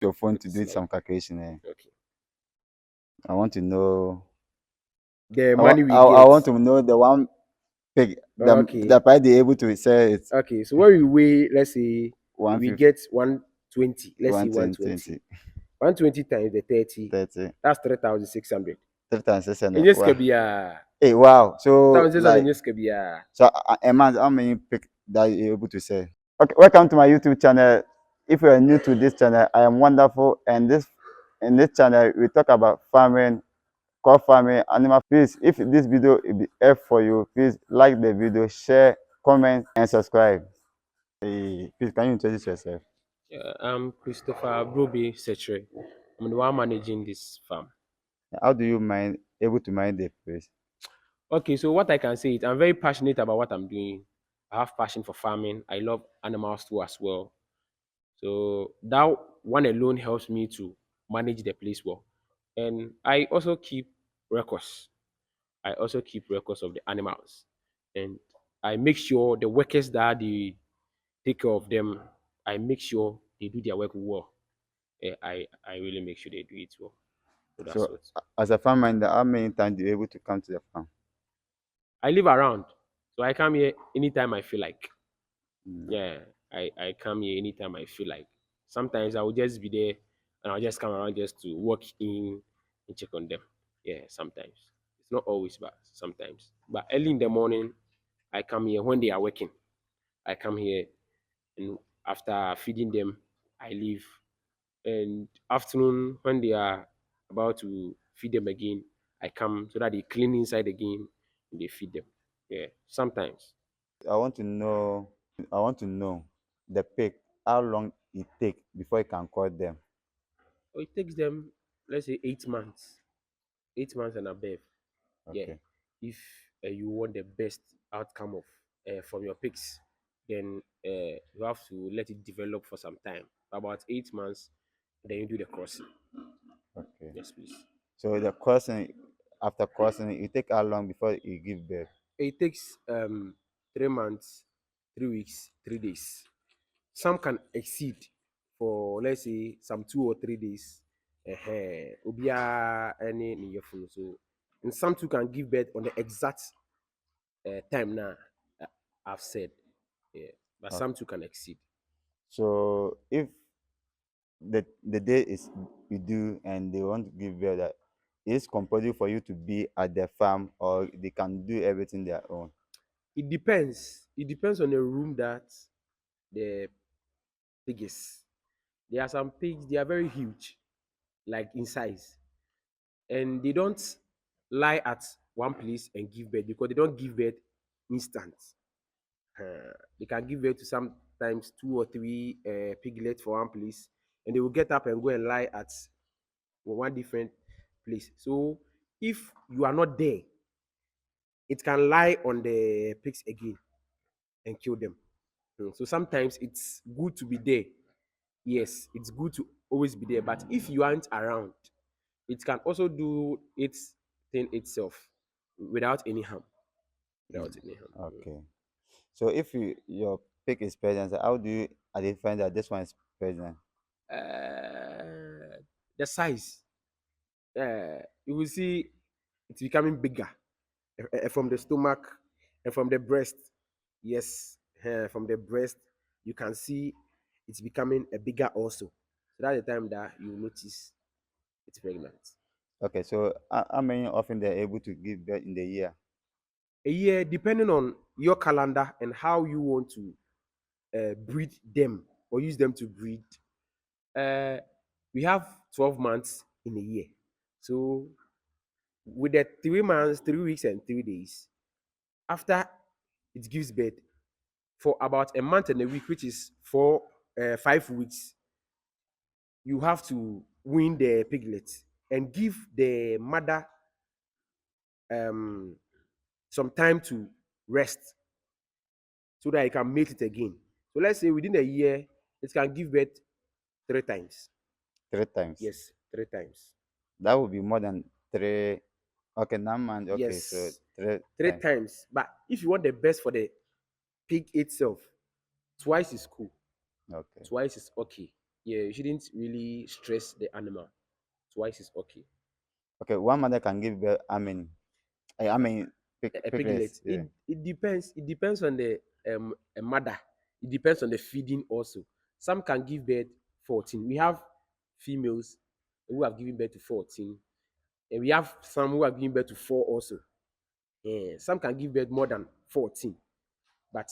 Your phone Good to to do see you. some calculation. Okay. I want to know. The I want. money I, we I get. want to know the one pig. The Okay. price they able to sell it Okay. So when we weigh, let's say one we fifty, get 120. Let's say one 120. twenty, 120 times the 30. 30, That's 3,600. 3,600. In this Wow. could be a Hey, wow. So 3,600 in like, this could be a a month, how many pig that you able to sell? Okay, welcome to my YouTube channel. If you are new to this channel, I am wonderful, and this in this channel we talk about farming, crop farming, animal. Please, if this video will be helpful for you, please like the video, share, comment, and subscribe. Hey, please, can you introduce yourself? I'm Christopher Broby Setre. I'm the one managing this farm. How do you mind able to mind the place? Okay, so what I can say is I'm very passionate about what I'm doing. I have passion for farming. I love animals too as well. So that one alone helps me to manage the place well. And I also keep records. I also keep records of the animals. And I make sure the workers that they take care of them, I make sure they do their work well. I really make sure they do it well. So that's So, what. as a farm minder, how many times do you able to come to the farm? I live around. So I come here anytime I feel like. Mm, Yeah, I come here anytime I feel like. Sometimes I will just be there and I'll just come around just to walk in and check on them. Yeah, sometimes. It's not always, but sometimes. But early in the morning, I come here when they are working. I come here and after feeding them, I leave. And afternoon, when they are about to feed them again, I come so that they clean inside again and they feed them. Yeah, sometimes. I want to know. I want to know the pig. How long it take before you can cut them? So it takes them, let's say, 8 months, 8 months and above. Yeah, Okay. if you want the best outcome of from your pigs, then you have to let it develop for some time, about 8 months. Then you do the crossing. Okay. Yes, please. So the crossing, after crossing, it take how long before you give birth? It takes 3 months, 3 weeks, 3 days. Some can exceed for, let's say, some 2 or 3 days. Obia any niyefunu. So and some too can give birth on the exact time now uh, I've said. Yeah, but Okay. some too can exceed. So if the day is you do and they want to give birth, that it's compulsory for you to be at the farm or they can do everything their own. It depends. It depends on the room that the pig is. There are some pigs, they are very huge, like in size, and they don't lie at one place and give birth because they don't give birth instant. They can give birth to sometimes 2 or 3 piglets for one place, and they will get up and go and lie at one different place. So if you are not there, it can lie on the pigs again and kill them. So sometimes it's good to be there. Yes, it's good to always be there. But if you aren't around, it can also do its thing itself without any harm. Without any harm. Okay. So if your pig is pregnant, how do you identify that this one is pregnant? The size, you will see it's becoming bigger from the stomach and from the breast. Yes, from the breast, you can see it's becoming a bigger also. So that's the time that you notice it's pregnant. Okay, so how many often they're able to give birth in the year? A year, depending on your calendar and how you want to breed them or use them to breed. Uh, we have 12 months in a year. So with the 3 months, 3 weeks, and 3 days, after it gives birth, for about a month and a week, which is for 5 weeks, you have to wean the piglet and give the mother um, some time to rest so that it can mate it again. So let's say within a year, it can give birth 3 times. 3 times. Yes, 3 times. That would be more than three. Okay, 9 months. Okay, so Yes, three three times. times. But if you want the best for the pig itself, twice is cool. Okay. Twice is okay. Yeah, you shouldn't really stress the animal. Twice is okay. Okay, one mother can give birth how many? I mean, A piglet. piglets. Yeah. It depends. It depends on the a mother. It depends on the feeding also. Some can give birth 14. We have females who have given birth to 14, and we have some who have given birth to 4 also. Yeah, some can give birth more than 14, but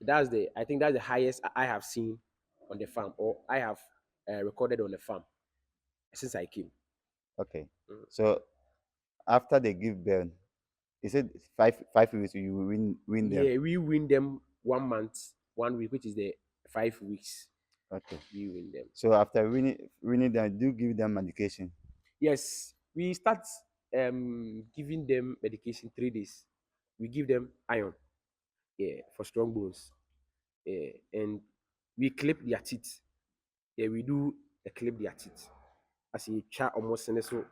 I think that's the highest I have seen on the farm, or I have recorded on the farm since I came. Okay. Mm. So after they give birth, is it 5 weeks you will win them? Yeah, we win them 1 month, 1 week, which is the 5 weeks. Okay. We win them. So after winning them, do give them medication. Yes, we start giving them medication 3 days. We give them iron, yeah, for strong bones. Yeah, and we clip their teeth. Yeah, we do clip their teeth. As a child almost so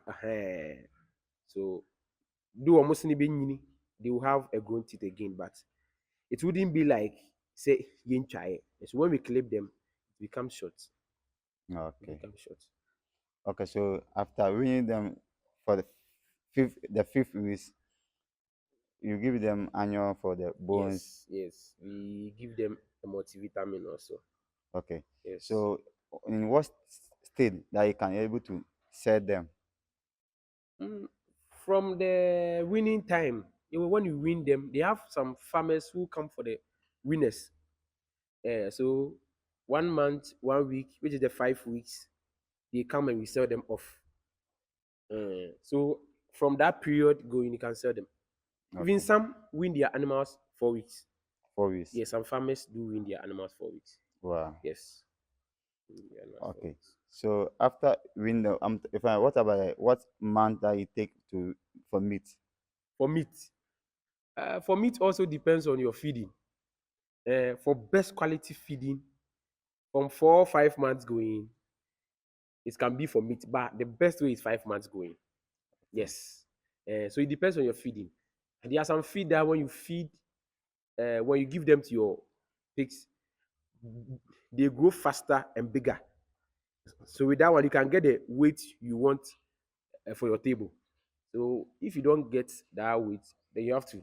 so do almost any they will have a grown teeth again, but it wouldn't be like say yin chai. So when we clip them, it becomes short. It Okay. becomes short. Okay. So after winning them for the fifth weeks, you give them annual for the bones. Yes, yes. We give them a multivitamin also. Okay. Yes. So in what state that you can able to sell them? Mm, from the winning time, when you win them, they have some farmers who come for the winners. So 1 month, 1 week, which is the 5 weeks, they come and we sell them off. So from that period going, you can sell them. Even Okay. some win their animals 4 weeks. 4 weeks. Yes, some farmers do win their animals 4 weeks. Wow. Yes, win their animals four Okay. weeks. So after window, if I what about what month that you take to for meat? For meat also depends on your feeding. For best quality feeding, from 4 or 5 months going, it can be for meat, but the best way is 5 months going. Okay. Yes. So it depends on your feeding. And there are some feed that when you give them to your pigs, they grow faster and bigger. So with that one, you can get the weight you want for your table. So if you don't get that weight, then you have to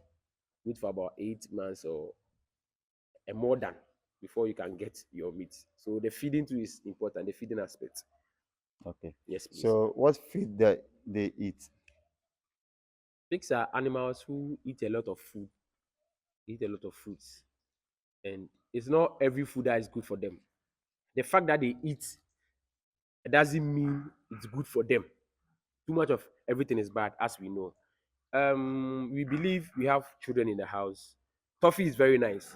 wait for about 8 months or more than before you can get your meat. So the feeding too is important, the feeding aspect. Okay. Yes, please. So what feed that they eat? Pigs are animals who eat a lot of food, eat a lot of fruits. And it's not every food that is good for them. The fact that they eat doesn't mean it's good for them. Too much of everything is bad, as we know. We believe we have children in the house. Toffee is very nice,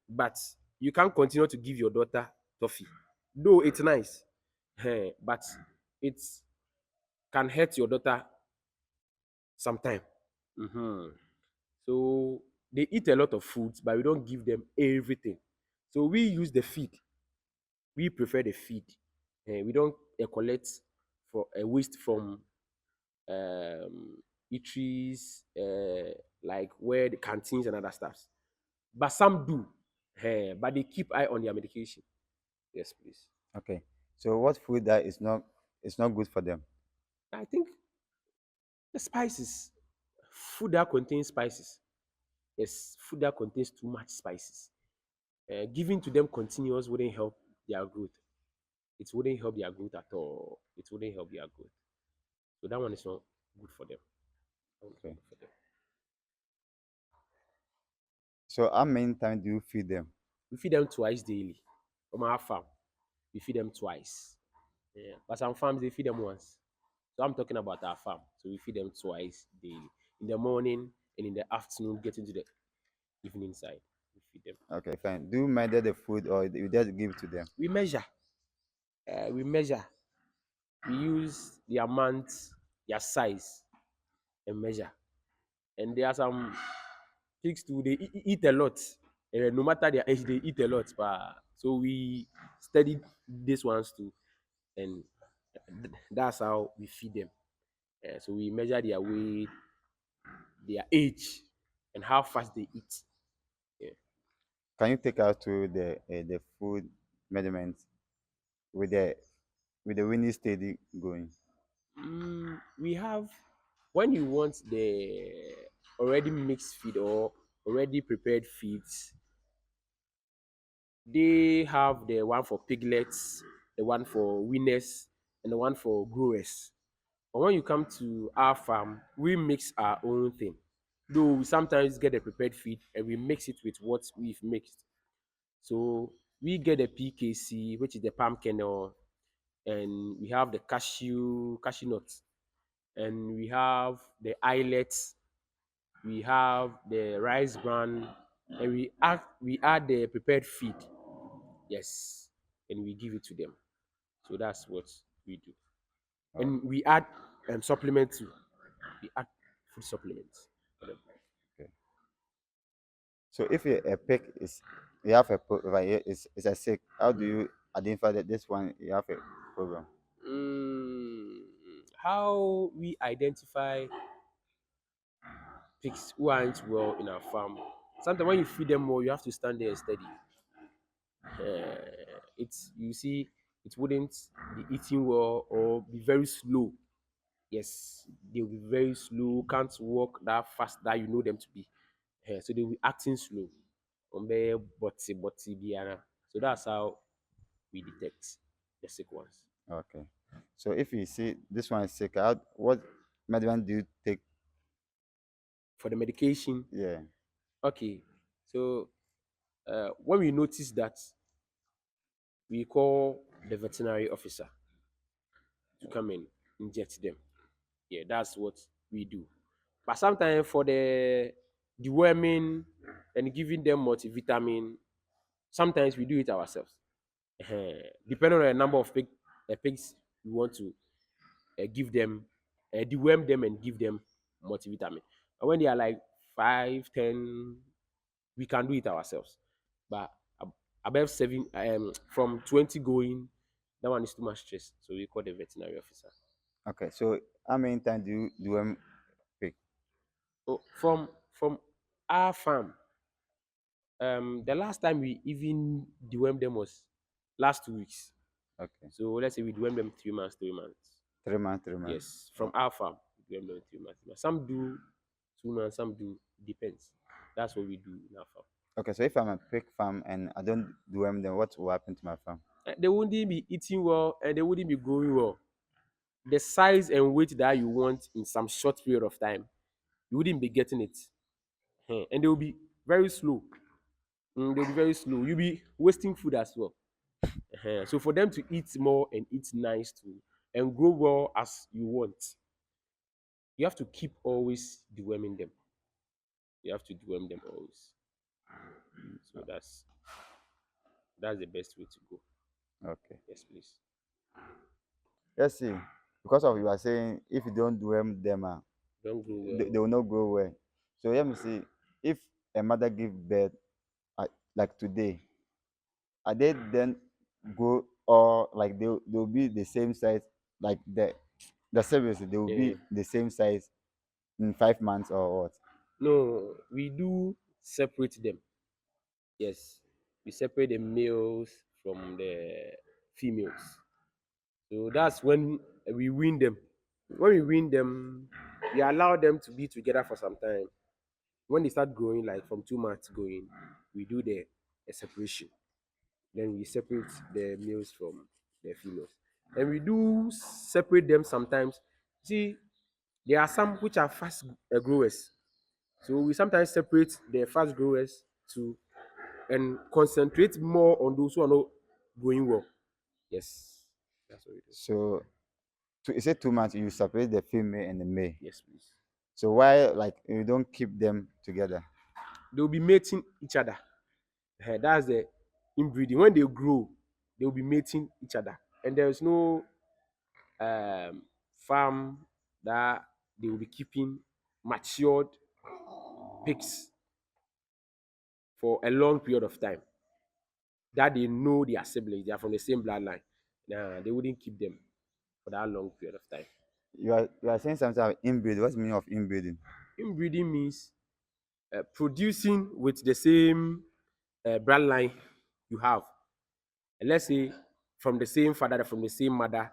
but you can't continue to give your daughter toffee. Though it's nice, but it can hurt your daughter sometime. Mhm. So they eat a lot of foods, but we don't give them everything. So we use the feed. We prefer the feed. We don't collect for a waste from eateries, like where the canteens and other stuffs. But some do, but they keep eye on their medication. Yes, please. Okay. So what food that is not good for them? I think the spices, food that contains spices. Yes, food that contains too much spices. Giving to them continuous wouldn't help their growth. It wouldn't help their growth at all. It wouldn't help their growth. So that one is not good for them. That one is not Okay. good for them. So how many times do you feed them? We feed them twice daily. From our farm, we feed them twice. Yeah. But some farms they feed them once. So I'm talking about our farm. So we feed them twice daily. In the morning and in the afternoon, getting to the evening side. We feed them. Okay, fine. Do you measure the food or you just give it to them? We measure. We measure. We use the amount, their size, and measure. And there are some pigs too. They eat a lot. No matter their age, they eat a lot. But so we study these ones too, and that's how we feed them. So we measure their weight, their age, and how fast they eat. Yeah. Can you take us to the food measurements with the? with the winning steady going? We have when you want the already mixed feed or already prepared feeds, they have the one for piglets, the one for winners, and the one for growers. But when you come to our farm, we mix our own thing. Though we sometimes get a prepared feed and we mix it with what we've mixed. So we get the PKC, which is the palm kernel, and we have the cashew nuts, and we have the islets, we have the rice bran, and we add the prepared feed. Yes, and we give it to them. So that's what we do. Oh, And we add supplement too. We add food supplements for them. okay. So if a pig is you have a like, is a sick, how do you identify that this one you have a problem? How we identify pigs who aren't well in our farm? Sometimes when you feed them more, you have to stand there and steady. It's you see, it wouldn't be eating well or be very slow. Yes, they'll be very slow, can't walk that fast that you know them to be. So they'll be acting slow. Biara. So that's how we detect the sick ones. Okay. So if you see this one is sick, what medicine do you take? For the medication, Yeah. okay. So when we notice that, we call the veterinary officer to come and inject them. Yeah, that's what we do. But sometimes for the deworming and giving them multivitamin, sometimes we do it ourselves. Depending on the number of pigs we want to give them, deworm them and give them multivitamin. And when they are like 5, 10, we can do it ourselves. But above 7, from 20 going, that one is too much stress. So we call the veterinary officer. Okay. So how many times do you do pick? So from our farm, the last time we even dewormed them was last 2 weeks. Okay. So let's say we dewormed them 3 months, 3 months. 3 months, 3 months. Yes, from our farm, we dewormed them 3 months, 3 months. Some do 2 months, some do depends. That's what we do in our farm. Okay. So if I'm a pig farm and I don't do them, then what will happen to my farm? They wouldn't be eating well and they wouldn't be growing well. The size and weight that you want in some short period of time, you wouldn't be getting it. And they will be very slow. They'll be very slow. You'll be wasting food as well. So for them to eat more and eat nice too and grow well as you want, you have to keep always deworming them. You have to deworm them always. So that's the best way to go. Okay. Yes, please. Let's see. Because of you are saying if you don't do them, Don't grow they well. will not grow well. So let me see. If a mother give birth like today, are they then go or like they'll be the same size like the service they will Eh, be the same size in 5 months or what? no, we do separate them. Yes, we separate the males from the females. So that's when we wean them. When we wean them, we allow them to be together for some time. When they start growing, like from 2 months going, we do the a separation. Then we separate the males from the females. And we do separate them sometimes. See, there are some which are fast growers. So we sometimes separate the fast growers to and concentrate more on those who are not growing well. Yes, that's what we do. So you say 2 months you separate the female and the male. Yes, please. So why like you don't keep them together? They'll be mating each other. That's the inbreeding. When they grow, they'll be mating each other. And there's no farm that they will be keeping matured pigs for a long period of time. That they know their siblings, they are from the same bloodline. Nah, they wouldn't keep them for that long period of time. You are saying something about inbreed. What's the meaning of inbreeding? Inbreeding means producing with the same bloodline you have. And let's say from the same father, from the same mother,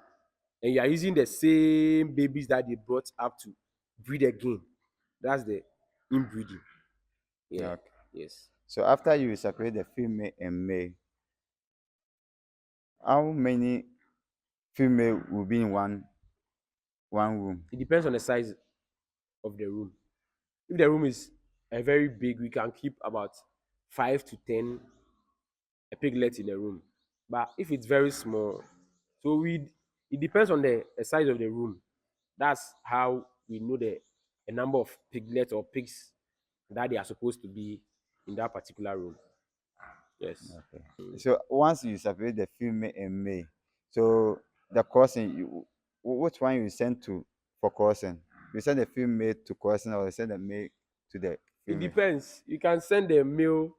and you are using the same babies that they brought up to breed again. That's the inbreeding. Yeah. Okay. Yes. So after you separate the female and male, how many female will be in one room? It depends on the size of the room. If the room is very big, we can keep about 5 to 10 piglets in a room. But if it's very small, so we it depends on the size of the room. That's how we know the number of piglets or pigs that they are supposed to be in that particular room. Yes. Okay. So once you separate the female and male, so the crossing, which one you send to for crossing? You send the female to crossing or you send the male to the It female? depends. You can send the male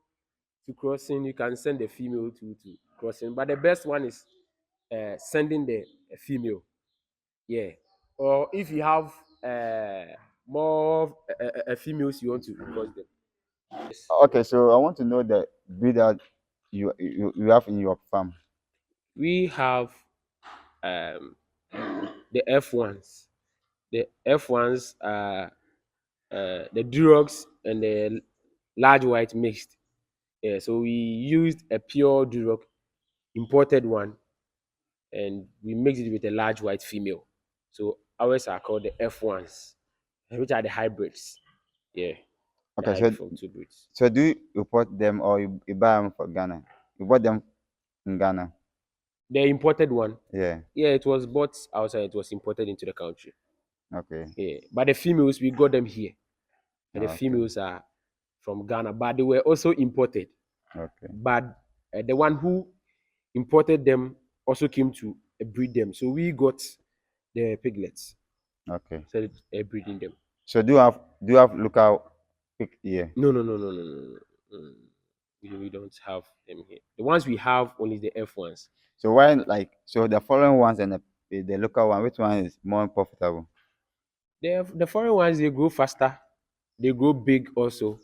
to crossing, you can send the female to crossing, but the best one is sending the female. Yeah. Or if you have more females, you want to cross them. Yes. Okay, so I want to know the breed that you have in your farm. We have um, the F1s. The F1s are the Durocs and the large white mixed. Yeah, so we used a pure Duroc imported one and we mixed it with a large white female. So ours are called the F1s, which are the hybrids. Yeah, the Okay, hybrid from two breeds. so do you import them or you buy them for Ghana? You bought them in Ghana? The imported one, Yeah. yeah, it was bought outside, it was imported into the country. Okay. Yeah, but the females, we got them here. And the Okay. females are from Ghana, but they were also imported. Okay. But the one who imported them also came to breed them. So we got the piglets, Okay. started breeding them. So do you have local pig here? No, no, no, no, no, no, no. Mm. We don't have them here. The ones we have only the F1s. So why like so the foreign ones and the local one, which one is more profitable? The foreign ones they grow faster, they grow big also.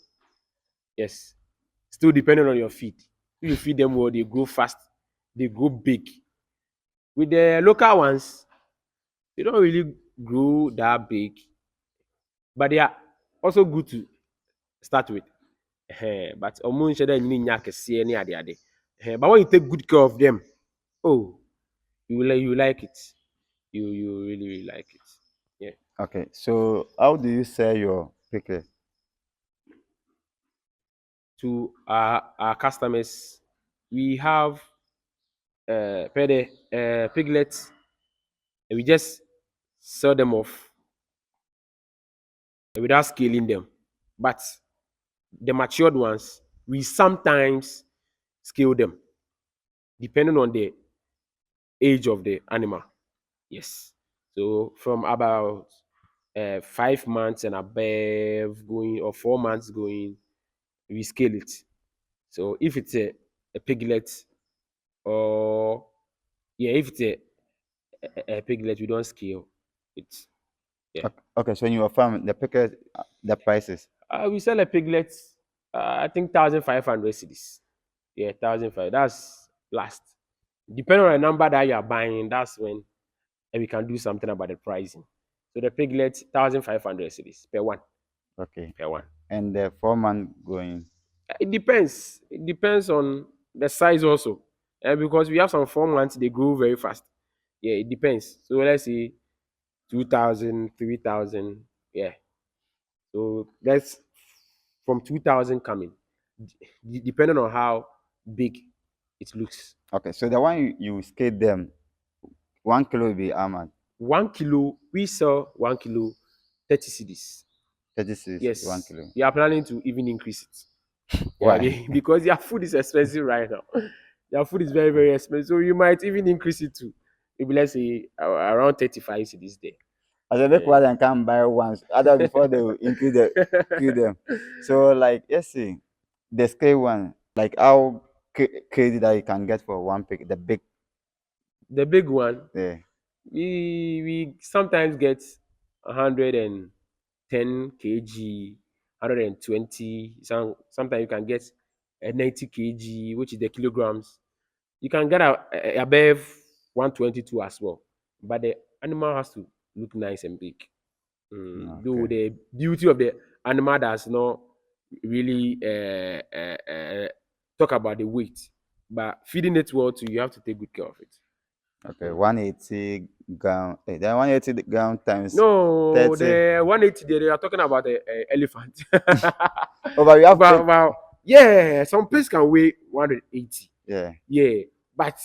Yes, still depending on your feed. If you feed them well, they grow fast, they grow big. With the local ones, they don't really grow that big, but they are also good to start with. But ọmụ nhyɛ dɛ nyini nya kɛseɛ ne ade ade. But when you take good care of them, oh, you like it. You really like it. Yeah. Okay. So how do you sell your pickle? To our customers, we have per the piglets, and we just sell them off without scaling them. But the matured ones, we sometimes scale them depending on the age of the animal. Yes. So from about 5 months and above going, or 4 months going, we scale it. So if it's a piglet, or yeah, if it's a piglet, we don't scale it. Yeah. Okay. So in your farm, the pickle, the prices. We sell a piglet, I think 1,500 cedis. Yeah, 1,500. That's last. Depending on the number that you are buying, that's when we can do something about the pricing. So the piglet, 1,500 cedis per one. Okay. Per one. And the 4 month going. It depends. It depends on the size also. Because we have some 4 months, they grow very fast. Yeah, it depends. So let's say 2,000, 3,000. Yeah. So that's from 2,000 coming, depending on how big it looks. Okay. So the one you scale them, 1 kilo will be how much? 1 kilo, we sell 1 kilo, 30 cedis. 36, one Yes, kilo. we are planning to even increase it. Yeah, Why? because their food is expensive right now. Their food is very, very expensive. So you might even increase it to maybe let's say around 35 cedis there. As a big Yeah. one can buy once, other before they will increase the kill them. So like let's see, the scale one, like how crazy that you can get for one pick, the big The big one, yeah. we sometimes get 110 kg, 120. Sometimes you can get a 90 kg, which is the kilograms. You can get above 122 as well, but the animal has to look nice and big. Though Okay. the beauty of the animal does not really talk about the weight, but feeding it well too, you have to take good care of it. Okay. 180 gram. Then 180 gram times No, 30. the 180 there, they are talking about the elephant. Oh, but we have pig. Yeah, some pigs can weigh 180. Yeah. Yeah, but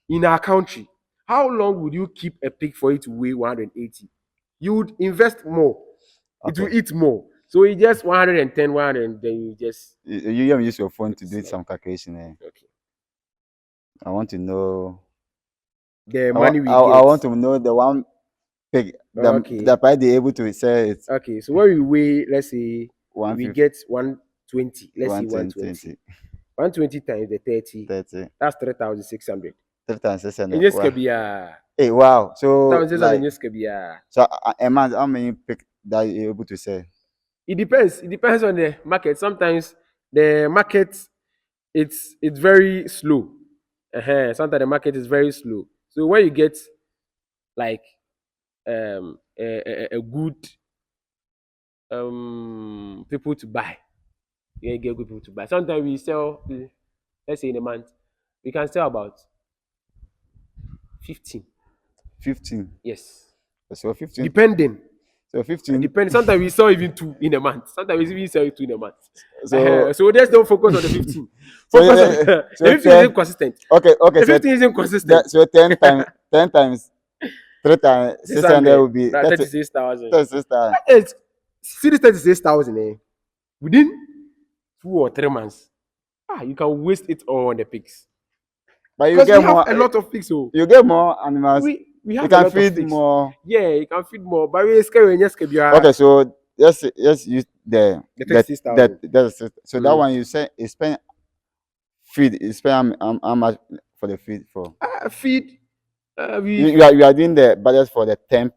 in our country, how long would you keep a pig for it to weigh 180? You would invest more. It will Okay. eat more. So it just 110, 100, then you just You can use your phone put to it do aside. some calculation. Okay. I want to know. The I want, money we I get. want to know the one pig. The Okay. price they able to sell it Okay. So when we weigh, let's say we 150, get 120. Let's say 110, 120. 120 times the 30, 30, that's 3,600. 3,600. And yes, Wow. kabia. Hey, wow. So 3,600 like, yes, kabia. so a month, how many pig that you able to sell? It depends. It depends on the market. Sometimes the market it's very slow. Sometimes the market is very slow. So when you get like a good people to buy, you get good people to buy. Sometimes we sell, let's say in a month, we can sell about 15. 15. Yes, So 15. depending. So 15. Depending. Sometimes we sell even two in a month. Sometimes we even sell two in a month. So So let's don't focus on the 15. so Focus on the so 15 is 10. inconsistent. Okay, okay. The So 15 is inconsistent. so 10 times 3 times 600 600, will be that 30, 36,000. 36,000. It's see 36,000 within 2 or 3 months. You can waste it all on the pigs. But you Because we get have more. a lot of pigs. So You get more animals. we You have a can lot of feed pigs. more. Yeah, you can feed more. But we scare when yes, Okay, so just use the the that 36,000. so that one you say you spend feed you spend how much for the feed for Feed you, we you are doing the budget for the 10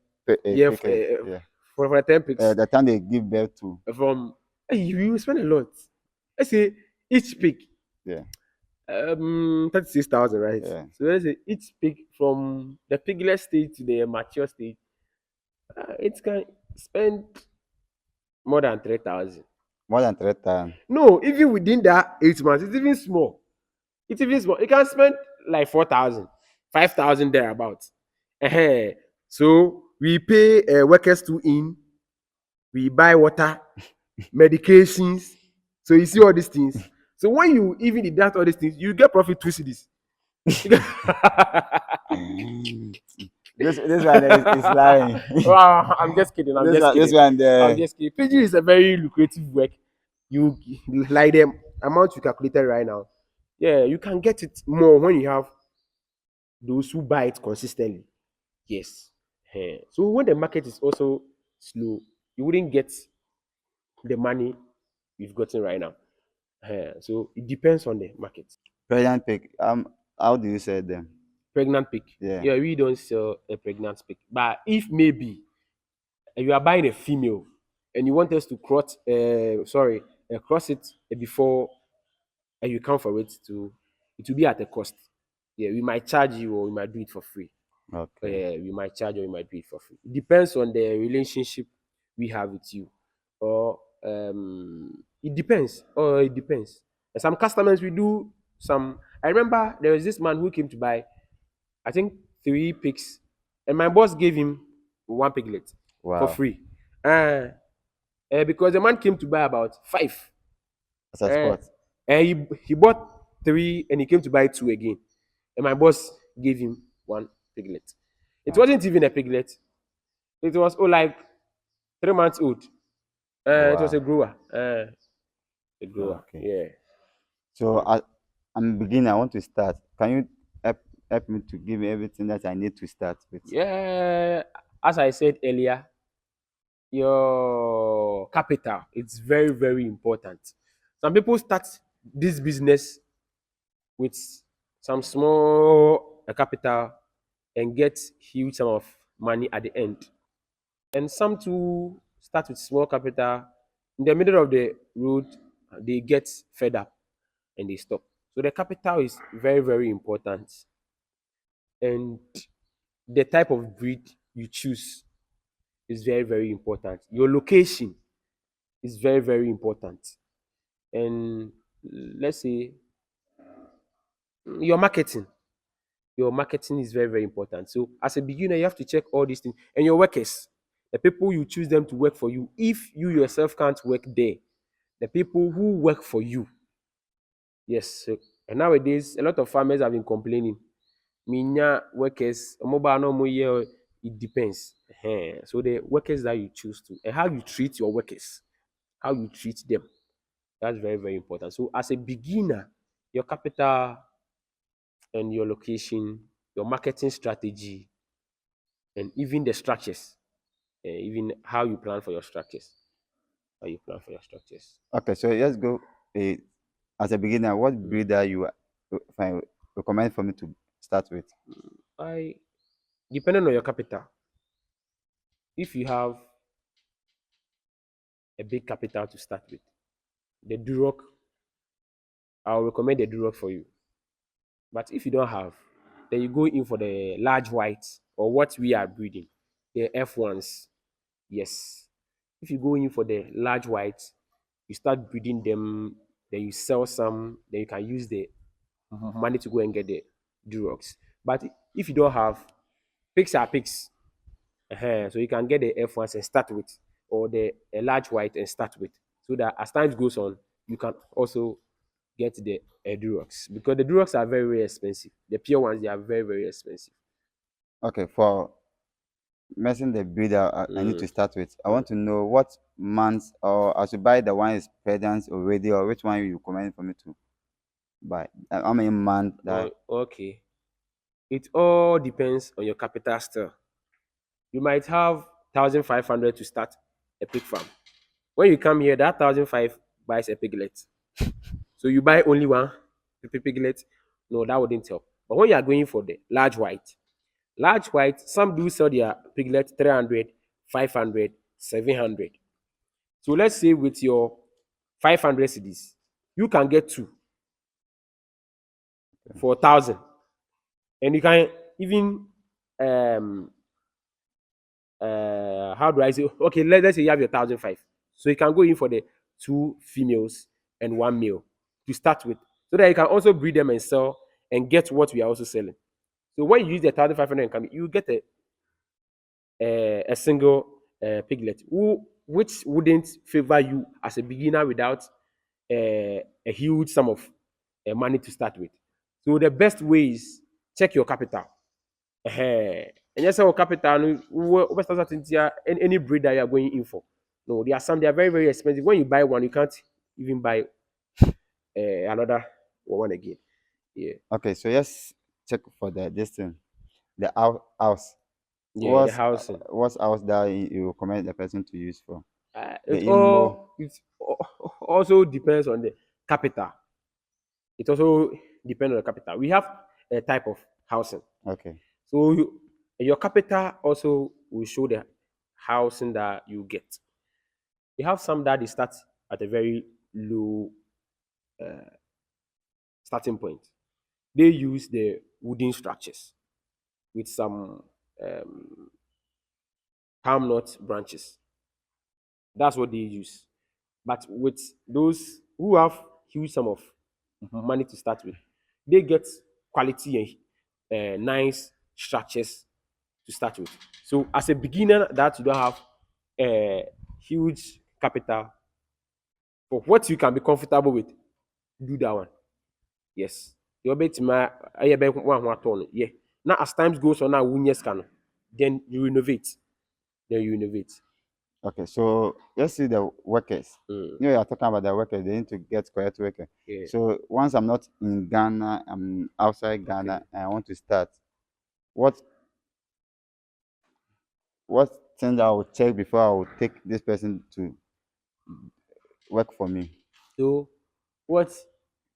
yeah pickets, yeah, for 10 pigs the time they give birth to, from you spend a lot. Let's say each pig yeah, 36,000, right? yeah, So let's say each pig from the piglet stage to the mature stage, it can spend more than 3,000. more than 3 times. No, even within that 8 months, it's even small. It's even small. You can spend like 4,000, 5,000 thereabouts. uh So we pay workers to in, we buy water, medications. So you see all these things. So when you even deduct all these things, you get profit 2 cities. This one is lying. Wow, I'm just kidding. I'm just This kidding. one I'm there. just kidding. PG is a very lucrative work. You like the amount you calculated right now. Yeah, you can get it more when you have those who buy it consistently. Yes. So when the market is also slow, you wouldn't get the money you've gotten right now. So it depends on the market. Pregnant pig. How do you say them? Pregnant pig. Yeah. Yeah, we don't sell a pregnant pig. But if maybe you are buying a female and you want us to cross it before you come for it to, it will be at a cost. Yeah, we might charge you or we might do it for free. Okay. We might charge or we might do it for free. It depends on the relationship we have with you, or it depends. Or it depends. And some customers we do some. I remember there was this man who came to buy, I think 3 pigs, and my boss gave him 1 piglet for Wow. free. Because the man came to buy about 5. That's a Uh, spot. and he bought 3 and he came to buy 2 again. And my boss gave him 1 piglet. It Okay. wasn't even a piglet. It was like 3 months old. It was Wow. a grower. A grower. Okay. Yeah. So I'm beginning. I want to start. Can you help me to give me everything that I need to start with? Yeah. As I said earlier, your capital, it's very, very important. Some people start this business with some small capital and get huge sum of money at the end. And some too start with small capital. In the middle of the road, they get fed up and they stop. So the capital is very, very important. And the type of breed you choose is very, very important. Your location is very, very important. And let's say your marketing. Your marketing is very, very important. So as a beginner, you have to check all these things. And your workers, the people you choose them to work for you. If you yourself can't work there, the people who work for you. Yes. So, and nowadays, a lot of farmers have been complaining. Minya workers, mobile no more year, it depends. So the workers that you choose to and how you treat your workers, how you treat them, that's very, very important. So as a beginner, your capital and your location, your marketing strategy, and even the structures, even how you plan for your structures, how you plan for your structures. Okay, so let's go. Uh, as a beginner, what Mm. breed are you recommend for me to start with? I Depending on your capital, if you have a big capital to start with, the Duroc, I'll recommend the Duroc for you. But if you don't have, then you go in for the large white or what we are breeding, the F1s. Yes. If you go in for the large white, you start breeding them, then you sell some, then you can use the money to go and get the Durocs. But if you don't have, pigs are pigs. So you can get the F1s and start with, or the a large white and start with, so that as time goes on, you can also get the Durocs because the Durocs are very, very expensive. The pure ones, they are very, very expensive. Okay, for mention the breed I need Mm, to start with. I mm. want to know what months, or I should buy the one is pregnant already, or which one you recommend for me to buy. How many months Oh, that? okay. It all depends on your capital still. You might have 1,500 to start a pig farm. When you come here, that 1,500 buys a piglet. So you buy only one piglet. No, that wouldn't help. But when you are going for the large white, some do sell their piglet 300, 500, 700. So let's say with your 500 cedis, you can get two for 1,000. And you can even um how do I say, okay, let's say you have your 1,500. So you can go in for the two females and one male to start with. So that you can also breed them and sell and get what we are also selling. So when you use the 1,500 income, you get a single piglet which wouldn't favor you as a beginner without a huge sum of money to start with. So the best way is check your capital. And yes, our capital, no, start any breed that you are going in for. No, there are some, they are very, very expensive. When you buy one, you can't even buy another one again. Yeah. Okay, so let's check for the distance. The house. Yeah, the housing. What's house that you recommend the person to use for? The It IMO. all it also depends on the capital. It also depends on the capital. We have a type of housing. Okay. So your capital also will show the housing that you get. You have some that they start at a very low starting point. They use the wooden structures with some um, palm nut branches. That's what they use. But with those who have huge sum of money to start with, they get quality and nice structures to start with. So as a beginner that you don't have a huge capital, for what you can be comfortable with, do that one. Yes. You bet my I bet one ton. Yeah. Now as times goes on now, then you renovate. Then you innovate. Okay, so let's see the workers. Mm, You are talking about the workers, they need to get correct worker. yeah. So once I'm not in Ghana, I'm outside Ghana Okay. and I want to start, what what things I will check before I will take this person to work for me? So what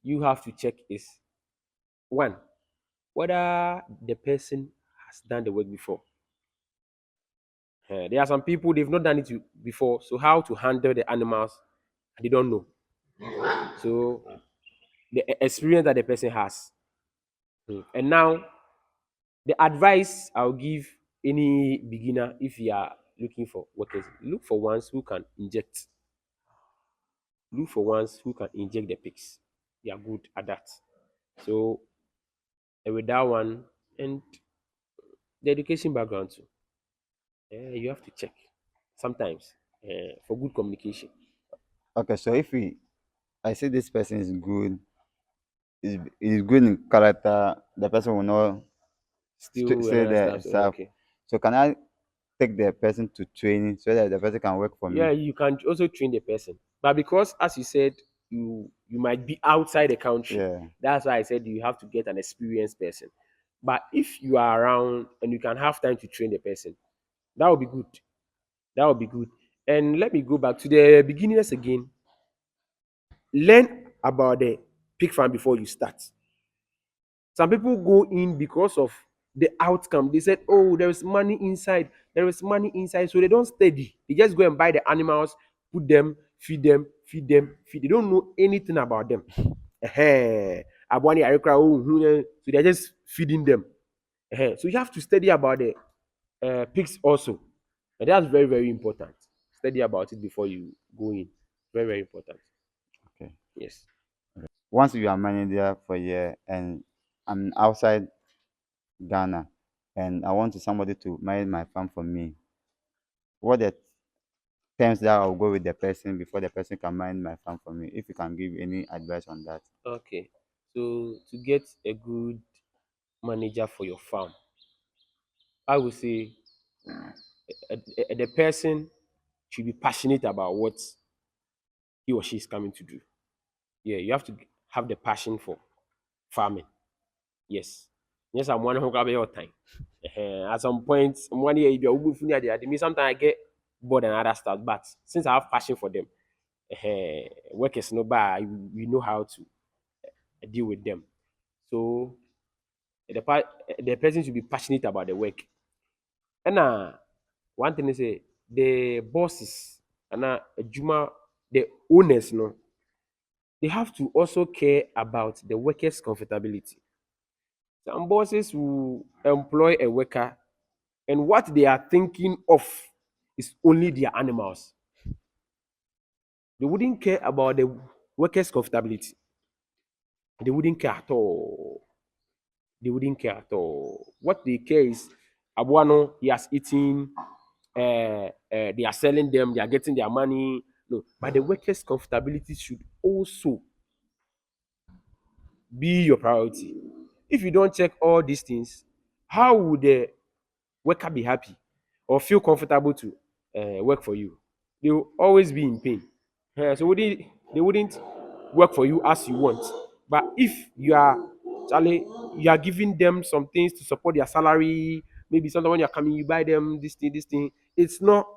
you have to check is one, whether the person has done the work before. There are some people they've not done it before, so how to handle the animals they don't know. So the experience that the person has. And now the advice I'll give any beginner if you are looking for workers, look for ones who can inject. Look for ones who can inject the pigs. They are good at that. So with that one and the education background too, you have to check sometimes for good communication. Okay, so if we, I say this person is good in character, the person will not Still say another the stuff. stuff. Okay. So can I take the person to training so that the person can work for Yeah, me? you can also train the person, but because as you said, you might be outside the country. Yeah. That's why I said you have to get an experienced person. But if you are around and you can have time to train the person, that would be good. That would be good. And let me go back to the beginners again. Learn about the pig farm before you start. Some people go in because of the outcome. They said, "Oh, there is money inside. There is money inside." So they don't study. They just go and buy the animals, put them, feed them, feed them, feed. They don't know anything about them. Abuani arekra, oh, so they're just feeding them. So you have to study about the pigs also. And that's very, very important. Study about it before you go in. Very, very important. Okay. Yes. Once you are managing there for a year and I'm outside Ghana and I want somebody to manage my farm for me, what the terms that I'll go with the person before the person can manage my farm for me? If you can give any advice on that. Okay. So to get a good manager for your farm, I would say the person should be passionate about what he or she is coming to do. Yeah, you have to have the passion for farming. Yes. Yes, I'm one who grab your time. At some point, one year if you're funny at the sometimes I get bored and other stuff. But since I have passion for them, work is no bad. We know how to deal with them. So the person should be passionate about the work. And one thing is the bosses and Juma, the owners, no, they have to also care about the workers' comfortability. Some bosses will employ a worker, and what they are thinking of is only their animals. They wouldn't care about the workers' comfortability. They wouldn't care at all. They wouldn't care at all. What they care is Abuano, he has eaten, they are selling them, they are getting their money. No, but the workers' comfortability should also be your priority. If you don't check all these things, how would the worker be happy or feel comfortable to work for you? They will always be in pain. So they wouldn't work for you as you want. But if you are Charlie, you are giving them some things to support their salary, maybe sometimes when you're coming, you buy them this thing. It's not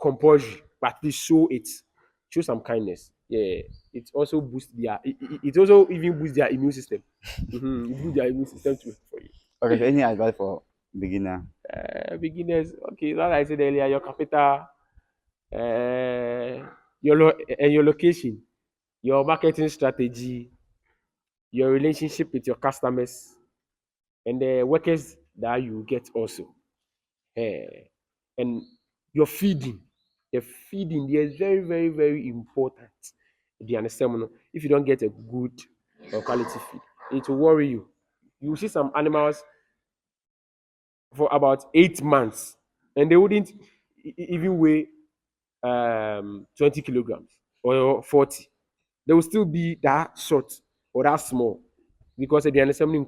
compulsory, but they show it. Show some kindness. Yeah. It also boosts their it also even boosts their immune system. It boosts their immune system too for you. Okay, so any advice for beginner? Beginners, okay, like I said earlier, your capital, uh, and your location, your marketing strategy, your relationship with your customers, and the workers that you get also. Eh, and your feeding, the feeding there is very, very, very important. Do you understand? No? If you don't get a good or quality feed, it will worry you. You see some animals for about 8 months, and they wouldn't even weigh 20 kilograms or 40. They will still be that short or that small because they understand.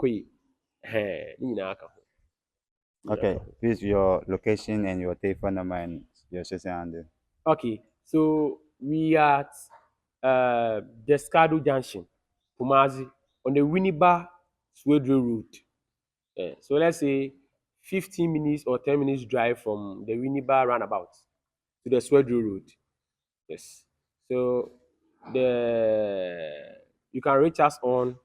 Okay, please your location and your telephone number and your social handle. Okay, so we are at Descado Junction, Pumazi, on the Winneba Swedro Road. So let's say 15 minutes or 10 minutes drive from the Winneba roundabout to the Swedro Road. Yes. So the you can reach us on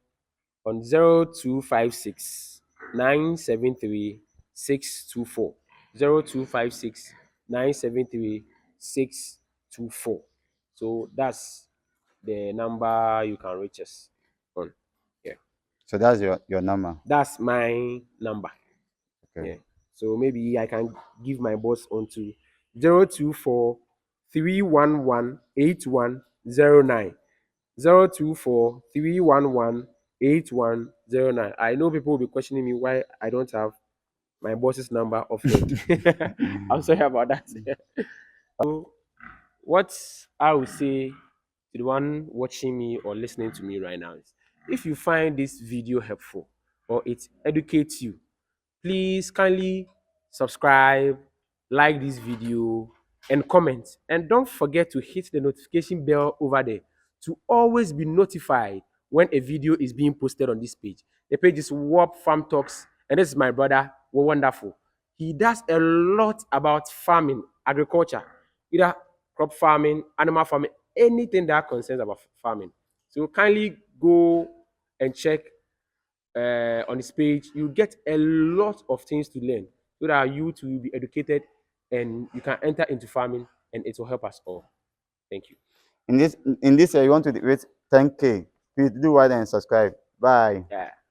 0256 973 624. 0256 973 624. So that's the number you can reach us on. So that's your number. That's my number. Okay. Yeah. So maybe I can give my boss onto 024 311 8109. 024 311 8109. I know people will be questioning me why I don't have my boss's number offhand. I'm sorry about that. So what I would say to the one watching me or listening to me right now is, if you find this video helpful or it educates you, please kindly subscribe, like this video, and comment. And don't forget to hit the notification bell over there to always be notified when a video is being posted on this page. The page is Warp Farm Talks, and this is my brother, Wonderful. He does a lot about farming, agriculture, either crop farming, animal farming, anything that concerns about farming. So kindly go and check on his page. You get a lot of things to learn so that you to be educated and you can enter into farming and it will help us all. Thank you. In this year, you want to reach 10K. Please do well and subscribe. Bye. Yeah.